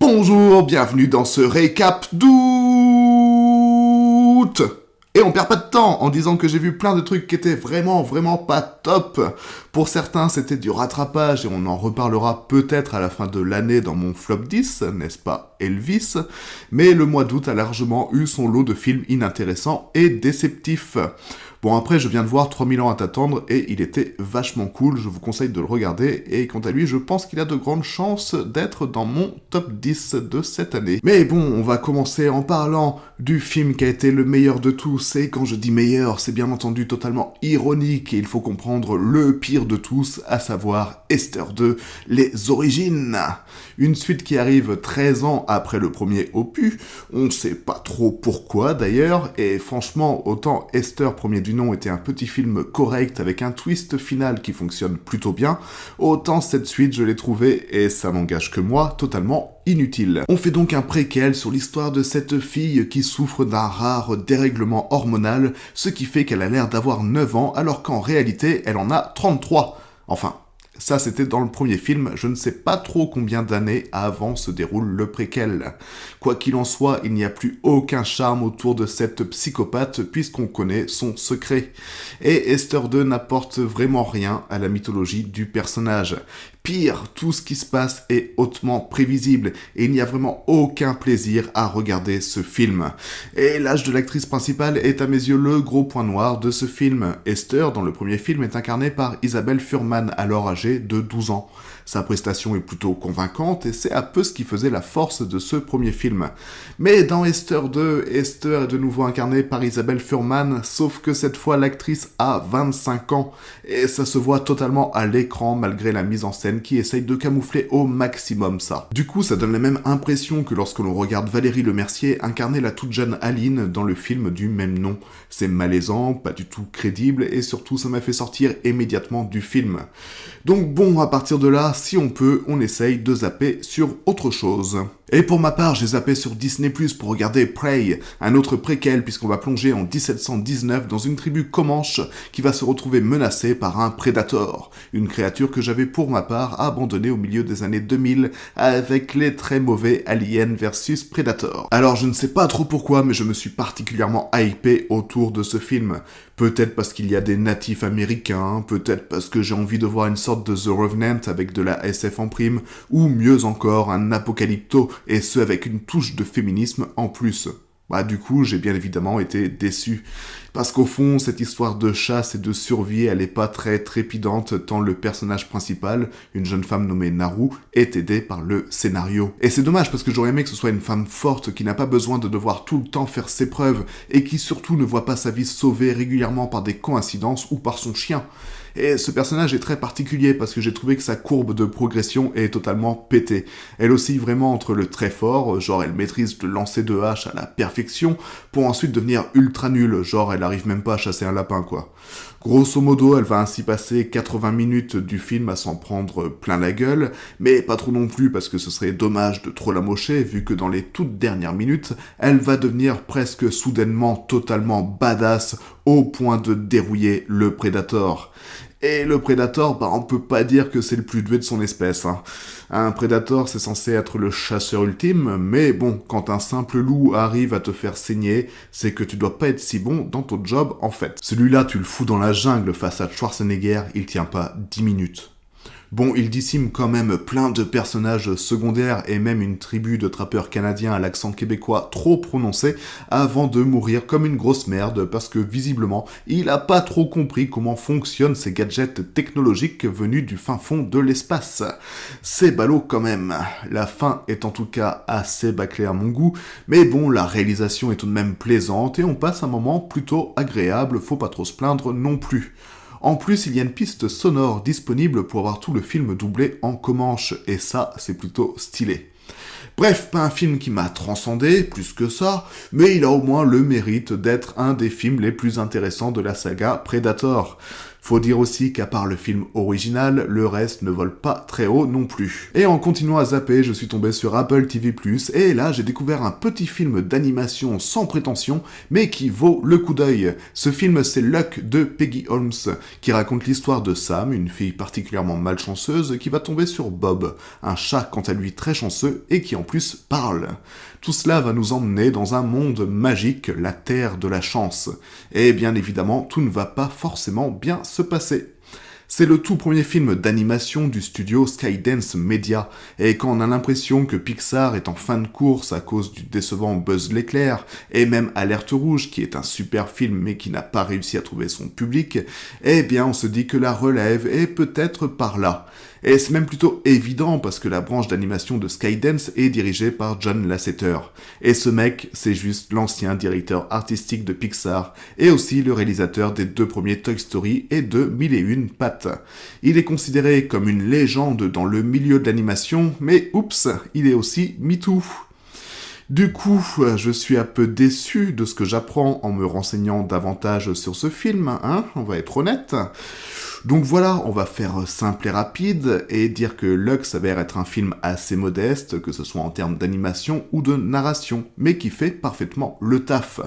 Bonjour, bienvenue dans ce récap d'août. Et on perd pas de temps en disant que j'ai vu plein de trucs qui étaient vraiment pas top. Pour certains, c'était du rattrapage et on en reparlera peut-être à la fin de l'année dans mon flop 10, n'est-ce pas Elvis? Mais le mois d'août a largement eu son lot de films inintéressants et déceptifs. Bon, après, je viens de voir 3000 ans à t'attendre et il était vachement cool, je vous conseille de le regarder, et quant à lui, je pense qu'il a de grandes chances d'être dans mon top 10 de cette année. Mais bon, on va commencer en parlant du film qui a été le meilleur de tous, et quand je dis meilleur, c'est bien entendu totalement ironique, et il faut comprendre le pire de tous, à savoir Esther 2, Les Origines. Une suite qui arrive 13 ans après le premier opus, on sait pas trop pourquoi d'ailleurs, et franchement, autant Esther premier du nom était un petit film correct avec un twist final qui fonctionne plutôt bien, autant cette suite je l'ai trouvée, et ça n'engage que moi, totalement inutile. On fait donc un préquel sur l'histoire de cette fille qui souffre d'un rare dérèglement hormonal, ce qui fait qu'elle a l'air d'avoir 9 ans alors qu'en réalité elle en a 33. Enfin, ça c'était dans le premier film, je ne sais pas trop combien d'années avant se déroule le préquel. Quoi qu'il en soit, il n'y a plus aucun charme autour de cette psychopathe puisqu'on connaît son secret. Et Esther 2 n'apporte vraiment rien à la mythologie du personnage. Pire, tout ce qui se passe est hautement prévisible et il n'y a vraiment aucun plaisir à regarder ce film. Et l'âge de l'actrice principale est à mes yeux le gros point noir de ce film. Esther, dans le premier film, est incarnée par Isabelle Fuhrman, alors âgée de 12 ans. Sa prestation est plutôt convaincante et c'est un peu ce qui faisait la force de ce premier film. Mais dans Esther 2, Esther est de nouveau incarnée par Isabelle Fuhrman, sauf que cette fois l'actrice a 25 ans et ça se voit totalement à l'écran malgré la mise en scène qui essaye de camoufler au maximum ça. Du coup, ça donne la même impression que lorsque l'on regarde Valérie Lemercier incarner la toute jeune Aline dans le film du même nom. C'est malaisant, pas du tout crédible et surtout ça m'a fait sortir immédiatement du film. Donc bon, à partir de là, si on peut, on essaye de zapper sur autre chose. Et pour ma part, j'ai zappé sur Disney+, pour regarder Prey, un autre préquel puisqu'on va plonger en 1719 dans une tribu comanche qui va se retrouver menacée par un Predator, une créature que j'avais pour ma part abandonnée au milieu des années 2000 avec les très mauvais Alien vs Predator. Alors je ne sais pas trop pourquoi, mais je me suis particulièrement hypé autour de ce film. Peut-être parce qu'il y a des natifs américains, peut-être parce que j'ai envie de voir une sorte de The Revenant avec de la SF en prime, ou mieux encore un apocalypto, et ce avec une touche de féminisme en plus. Du coup, j'ai bien évidemment été déçu. Parce qu'au fond, cette histoire de chasse et de survie, elle est pas très trépidante tant le personnage principal, une jeune femme nommée Naru, est aidé par le scénario. Et c'est dommage parce que j'aurais aimé que ce soit une femme forte qui n'a pas besoin de devoir tout le temps faire ses preuves et qui surtout ne voit pas sa vie sauvée régulièrement par des coïncidences ou par son chien. Et ce personnage est très particulier parce que j'ai trouvé que sa courbe de progression est totalement pétée. Elle oscille vraiment entre le très fort, genre elle maîtrise le lancer de hache à la perfection, pour ensuite devenir ultra nulle, genre elle arrive même pas à chasser un lapin quoi. Grosso modo, elle va ainsi passer 80 minutes du film à s'en prendre plein la gueule, mais pas trop non plus parce que ce serait dommage de trop la mocher vu que dans les toutes dernières minutes, elle va devenir presque soudainement totalement badass au point de dérouiller le Predator. Et le Predator, on peut pas dire que c'est le plus doué de son espèce. Un Predator, c'est censé être le chasseur ultime, mais bon, quand un simple loup arrive à te faire saigner, c'est que tu dois pas être si bon dans ton job en fait. Celui-là, tu le fous dans la jungle face à Schwarzenegger, il tient pas 10 minutes. Bon, il décime quand même plein de personnages secondaires et même une tribu de trappeurs canadiens à l'accent québécois trop prononcé avant de mourir comme une grosse merde parce que visiblement, il a pas trop compris comment fonctionnent ces gadgets technologiques venus du fin fond de l'espace. C'est ballot quand même. La fin est en tout cas assez bâclée à mon goût, mais bon, la réalisation est tout de même plaisante et on passe un moment plutôt agréable, faut pas trop se plaindre non plus. En plus, il y a une piste sonore disponible pour avoir tout le film doublé en comanche, et ça, c'est plutôt stylé. Bref, pas un film qui m'a transcendé, plus que ça, mais il a au moins le mérite d'être un des films les plus intéressants de la saga Predator. Faut dire aussi qu'à part le film original, le reste ne vole pas très haut non plus. Et en continuant à zapper, je suis tombé sur Apple TV+, et là j'ai découvert un petit film d'animation sans prétention, mais qui vaut le coup d'œil. Ce film, c'est Luck de Peggy Holmes, qui raconte l'histoire de Sam, une fille particulièrement malchanceuse, qui va tomber sur Bob, un chat quant à lui très chanceux, et qui en plus parle. Tout cela va nous emmener dans un monde magique, la terre de la chance. Et bien évidemment, tout ne va pas forcément bien se passer. C'est le tout premier film d'animation du studio Skydance Media, et quand on a l'impression que Pixar est en fin de course à cause du décevant Buzz l'éclair, et même Alerte Rouge, qui est un super film mais qui n'a pas réussi à trouver son public, eh bien on se dit que la relève est peut-être par là. Et c'est même plutôt évident parce que la branche d'animation de Skydance est dirigée par John Lasseter. Et ce mec, c'est juste l'ancien directeur artistique de Pixar, et aussi le réalisateur des 2 premiers Toy Story et de 1001 pattes. Il est considéré comme une légende dans le milieu de l'animation, mais oups, il est aussi MeToo. Du coup, je suis un peu déçu de ce que j'apprends en me renseignant davantage sur ce film, hein, on va être honnête. Donc voilà, on va faire simple et rapide et dire que Luck s'avère être un film assez modeste, que ce soit en termes d'animation ou de narration, mais qui fait parfaitement le taf.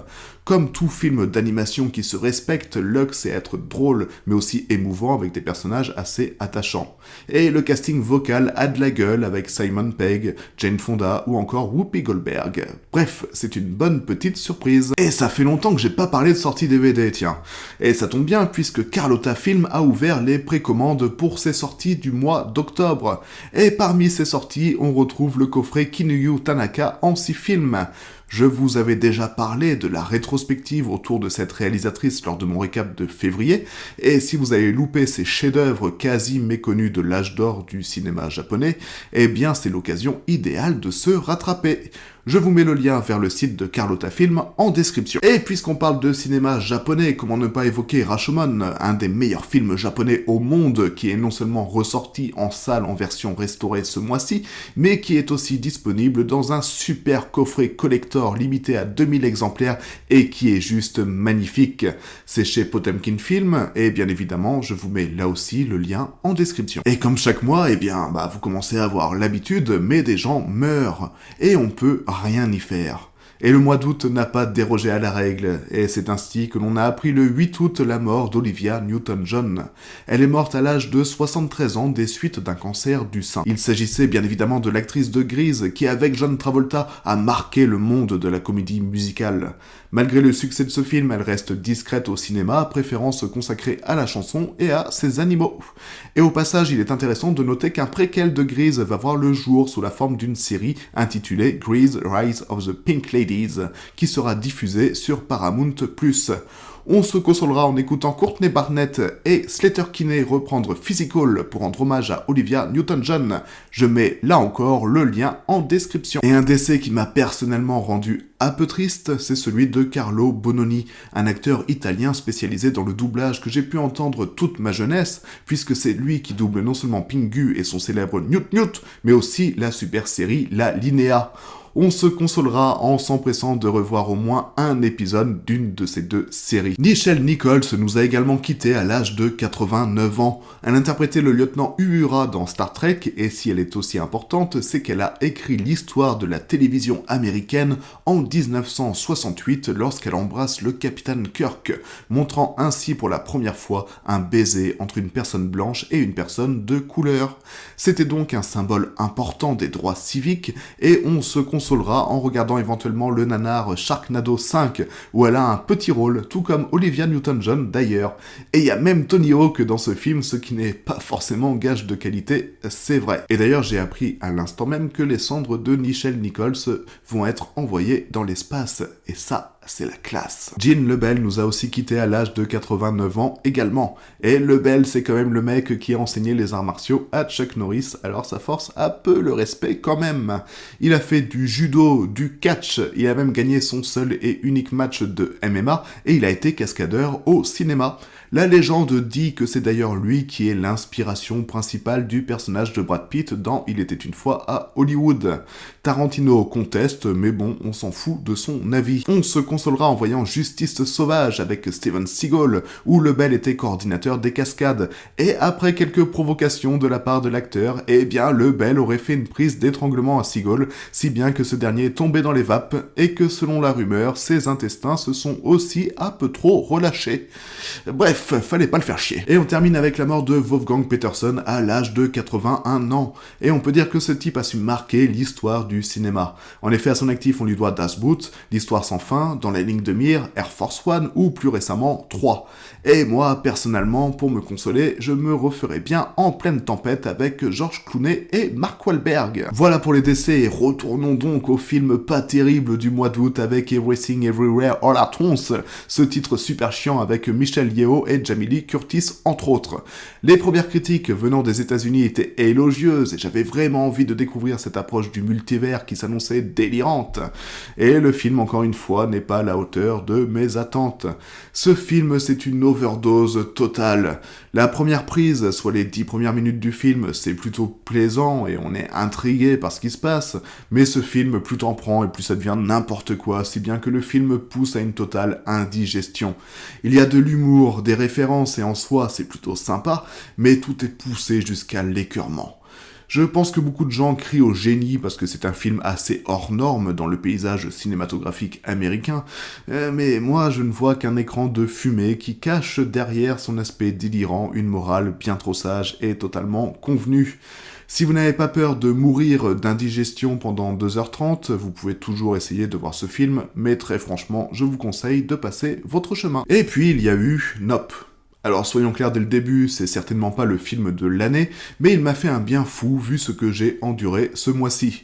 Comme tout film d'animation qui se respecte, Luck sait être drôle, mais aussi émouvant avec des personnages assez attachants. Et le casting vocal a de la gueule avec Simon Pegg, Jane Fonda ou encore Whoopi Goldberg. Bref, c'est une bonne petite surprise. Et ça fait longtemps que j'ai pas parlé de sortie DVD, tiens. Et ça tombe bien puisque Carlotta Film a ouvert les précommandes pour ses sorties du mois d'octobre. Et parmi ces sorties, on retrouve le coffret Kinuyu Tanaka en 6 films. Je vous avais déjà parlé de la rétrospective autour de cette réalisatrice lors de mon récap de février, et si vous avez loupé ces chefs-d'œuvre quasi méconnus de l'âge d'or du cinéma japonais, eh bien c'est l'occasion idéale de se rattraper. Je vous mets le lien vers le site de Carlotta Film en description. Et puisqu'on parle de cinéma japonais, comment ne pas évoquer Rashomon, un des meilleurs films japonais au monde, qui est non seulement ressorti en salle en version restaurée ce mois-ci, mais qui est aussi disponible dans un super coffret collector limité à 2000 exemplaires et qui est juste magnifique. C'est chez Potemkin Film, et bien évidemment, je vous mets là aussi le lien en description. Et comme chaque mois, eh bien, vous commencez à avoir l'habitude, mais des gens meurent, et on peut rien y faire. Et le mois d'août n'a pas dérogé à la règle, et c'est ainsi que l'on a appris le 8 août la mort d'Olivia Newton-John. Elle est morte à l'âge de 73 ans des suites d'un cancer du sein. Il s'agissait bien évidemment de l'actrice de Grease qui, avec John Travolta, a marqué le monde de la comédie musicale. Malgré le succès de ce film, elle reste discrète au cinéma, préférant se consacrer à la chanson et à ses animaux. Et au passage, il est intéressant de noter qu'un préquel de Grease va voir le jour sous la forme d'une série intitulée Grease Rise of the Pink Ladies, qui sera diffusée sur Paramount+. On se consolera en écoutant Courtney Barnett et Sleater-Kinney reprendre Physical pour rendre hommage à Olivia Newton-John. Je mets là encore le lien en description. Et un décès qui m'a personnellement rendu un peu triste, c'est celui de Carlo Bononi, un acteur italien spécialisé dans le doublage que j'ai pu entendre toute ma jeunesse, puisque c'est lui qui double non seulement Pingu et son célèbre Newt Newt, mais aussi la super série La Linea. On se consolera en s'empressant de revoir au moins un épisode d'une de ces 2 séries. Nichelle Nichols nous a également quittés à l'âge de 89 ans. Elle interprétait le lieutenant Uhura dans Star Trek, et si elle est aussi importante, c'est qu'elle a écrit l'histoire de la télévision américaine en 1968 lorsqu'elle embrasse le capitaine Kirk, montrant ainsi pour la première fois un baiser entre une personne blanche et une personne de couleur. C'était donc un symbole important des droits civiques, et on se consolera en regardant éventuellement le nanar Sharknado 5, où elle a un petit rôle, tout comme Olivia Newton-John d'ailleurs. Et il y a même Tony Hawk dans ce film, ce qui n'est pas forcément gage de qualité, c'est vrai. Et d'ailleurs, j'ai appris à l'instant même que les cendres de Nichelle Nichols vont être envoyées dans l'espace, et ça, c'est la classe. Gene Lebel nous a aussi quittés à l'âge de 89 ans également. Et Lebel, c'est quand même le mec qui a enseigné les arts martiaux à Chuck Norris, alors ça force un peu le respect quand même. Il a fait du judo, du catch, il a même gagné son seul et unique match de MMA, et il a été cascadeur au cinéma. La légende dit que c'est d'ailleurs lui qui est l'inspiration principale du personnage de Brad Pitt dans Il était une fois à Hollywood. Tarantino conteste, mais bon, on s'en fout de son avis. On se consolera en voyant Justice sauvage avec Steven Seagal, où Lebel était coordinateur des cascades, et après quelques provocations de la part de l'acteur, eh bien Lebel aurait fait une prise d'étranglement à Seagal, si bien que ce dernier est tombé dans les vapes, et que selon la rumeur, ses intestins se sont aussi un peu trop relâchés. Bref, fallait pas le faire chier. Et on termine avec la mort de Wolfgang Petersen à l'âge de 81 ans, et on peut dire que ce type a su marquer l'histoire du cinéma. En effet, à son actif, on lui doit Das Boot, L'Histoire sans fin, Dans la ligne de mire, Air Force One ou plus récemment 3. Et moi, personnellement, pour me consoler, je me referais bien En pleine tempête avec George Clooney et Mark Wahlberg. Voilà pour les décès, et retournons donc au film pas terrible du mois d'août avec Everything Everywhere All at Once, ce titre super chiant avec Michelle Yeoh et Jamie Lee Curtis entre autres. Les premières critiques venant des États-Unis étaient élogieuses et j'avais vraiment envie de découvrir cette approche du multivers qui s'annonçait délirante. Et le film, encore une fois, n'est pas à la hauteur de mes attentes. Ce film, c'est une overdose totale. La première prise, soit les 10 premières minutes du film, c'est plutôt plaisant et on est intrigué par ce qui se passe, mais ce film, plus t'en prends et plus ça devient n'importe quoi, si bien que le film pousse à une totale indigestion. Il y a de l'humour, des références et en soi, c'est plutôt sympa, mais tout est poussé jusqu'à l'écœurement. Je pense que beaucoup de gens crient au génie parce que c'est un film assez hors norme dans le paysage cinématographique américain, mais moi je ne vois qu'un écran de fumée qui cache derrière son aspect délirant une morale bien trop sage et totalement convenue. Si vous n'avez pas peur de mourir d'indigestion pendant 2h30, vous pouvez toujours essayer de voir ce film, mais très franchement, je vous conseille de passer votre chemin. Et puis il y a eu Nope. Alors soyons clairs dès le début, c'est certainement pas le film de l'année, mais il m'a fait un bien fou vu ce que j'ai enduré ce mois-ci.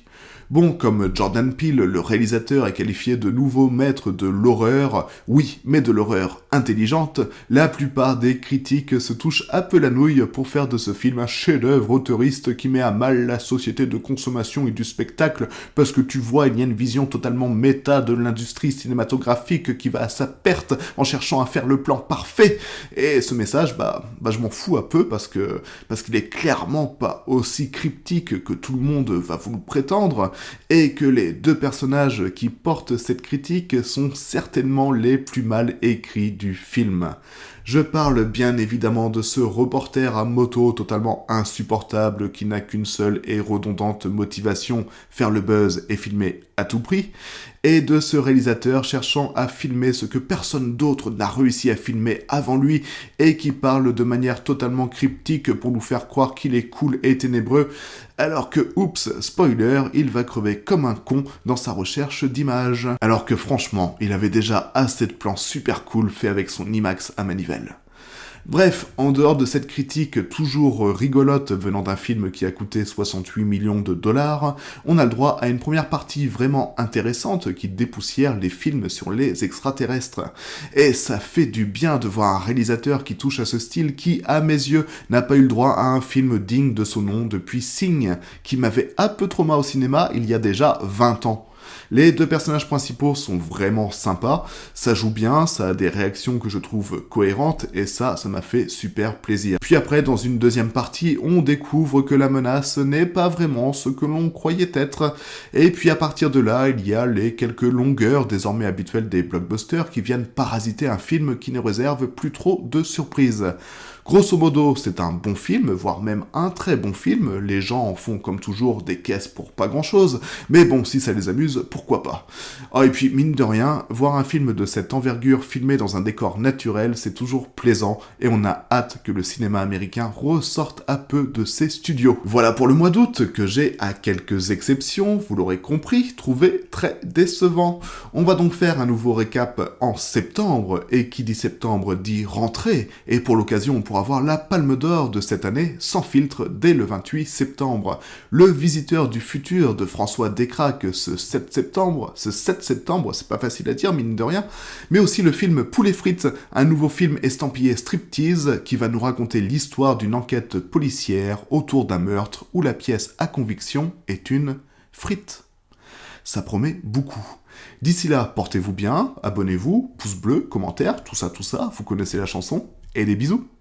Bon, comme Jordan Peele, le réalisateur, est qualifié de nouveau maître de l'horreur, oui, mais de l'horreur intelligente, la plupart des critiques se touchent un peu la nouille pour faire de ce film un chef-d'œuvre auteuriste qui met à mal la société de consommation et du spectacle, parce que tu vois, il y a une vision totalement méta de l'industrie cinématographique qui va à sa perte en cherchant à faire le plan parfait. Et ce message, je m'en fous un peu parce qu'il est clairement pas aussi cryptique que tout le monde va vous le prétendre, et que les deux personnages qui portent cette critique sont certainement les plus mal écrits du film. Je parle bien évidemment de ce reporter à moto totalement insupportable qui n'a qu'une seule et redondante motivation, faire le buzz et filmer à tout prix, et de ce réalisateur cherchant à filmer ce que personne d'autre n'a réussi à filmer avant lui et qui parle de manière totalement cryptique pour nous faire croire qu'il est cool et ténébreux, alors que, oups, spoiler, il va crever comme un con dans sa recherche d'images. Alors que franchement, il avait déjà assez de plans super cool faits avec son IMAX à manivelle. Bref, en dehors de cette critique toujours rigolote venant d'un film qui a coûté 68 millions de dollars, on a le droit à une première partie vraiment intéressante qui dépoussière les films sur les extraterrestres. Et ça fait du bien de voir un réalisateur qui touche à ce style qui, à mes yeux, n'a pas eu le droit à un film digne de son nom depuis Sing, qui m'avait un peu traumatisé au cinéma il y a déjà 20 ans. Les deux personnages principaux sont vraiment sympas, ça joue bien, ça a des réactions que je trouve cohérentes, et ça m'a fait super plaisir. Puis après, dans une deuxième partie, on découvre que la menace n'est pas vraiment ce que l'on croyait être, et puis à partir de là, il y a les quelques longueurs désormais habituelles des blockbusters qui viennent parasiter un film qui ne réserve plus trop de surprises. Grosso modo, c'est un bon film, voire même un très bon film, les gens en font comme toujours des caisses pour pas grand chose, mais bon, si ça les amuse, pourquoi pas. Ah, et puis, mine de rien, voir un film de cette envergure filmé dans un décor naturel, c'est toujours plaisant, et on a hâte que le cinéma américain ressorte un peu de ses studios. Voilà pour le mois d'août, que j'ai, à quelques exceptions, vous l'aurez compris, trouvé très décevant. On va donc faire un nouveau récap en septembre, et qui dit septembre dit rentrée, et pour l'occasion, on pourra avoir la Palme d'Or de cette année, sans filtre, dès le 28 septembre. Le Visiteur du futur de François Descraques, ce 7 septembre, c'est pas facile à dire, mine de rien, mais aussi le film Poulet frites, un nouveau film estampillé striptease qui va nous raconter l'histoire d'une enquête policière autour d'un meurtre où la pièce à conviction est une frite. Ça promet beaucoup. D'ici là, portez-vous bien, abonnez-vous, pouce bleu, commentaire, tout ça, vous connaissez la chanson, et des bisous.